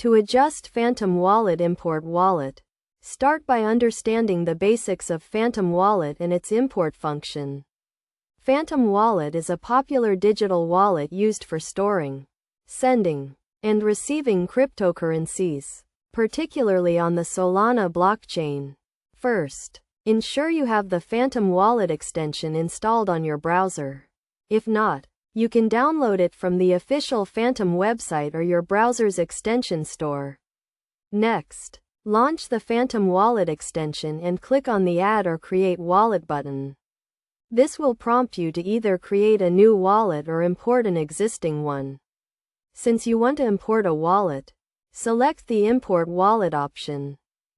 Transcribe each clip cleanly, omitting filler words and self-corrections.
To adjust Phantom Wallet, import wallet. Start by understanding the basics of Phantom Wallet and its import function. Phantom Wallet is a popular digital wallet used for storing, sending, and receiving cryptocurrencies, particularly on the Solana blockchain. First, ensure you have the Phantom Wallet extension installed on your browser. If not, you can download it from the official Phantom website or your browser's extension store. Next, launch the Phantom Wallet extension and click on the Add or Create Wallet button. This will prompt you to either create a new wallet or import an existing one. Since you want to import a wallet, select the Import Wallet option.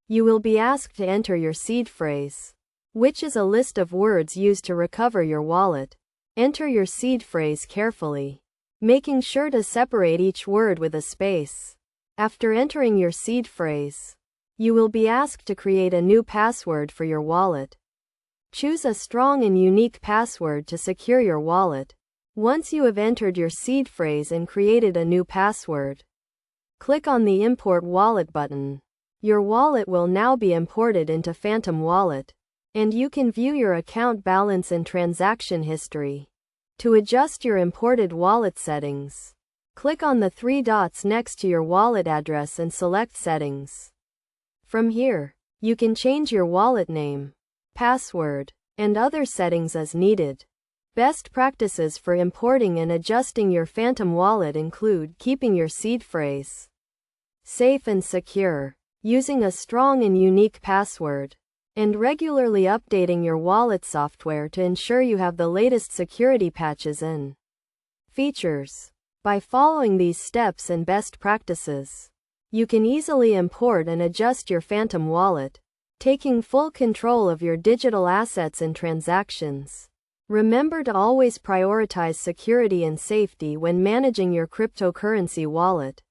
You will be asked to enter your seed phrase, which is a list of words used to recover your wallet. Enter your seed phrase carefully, making sure to separate each word with a space. After entering your seed phrase, you will be asked to create a new password for your wallet. Choose a strong and unique password to secure your wallet. Once you have entered your seed phrase and created a new password, click on the Import Wallet button. Your wallet will now be imported into Phantom Wallet, and you can view your account balance and transaction history. To adjust your imported wallet settings, click on the three dots next to your wallet address and select Settings. From here, you can change your wallet name, password, and other settings as needed. Best practices for importing and adjusting your Phantom Wallet include keeping your seed phrase safe and secure, using a strong and unique password, and regularly updating your wallet software to ensure you have the latest security patches and features. By following these steps and best practices, you can easily import and adjust your Phantom Wallet, taking full control of your digital assets and transactions. Remember to always prioritize security and safety when managing your cryptocurrency wallet.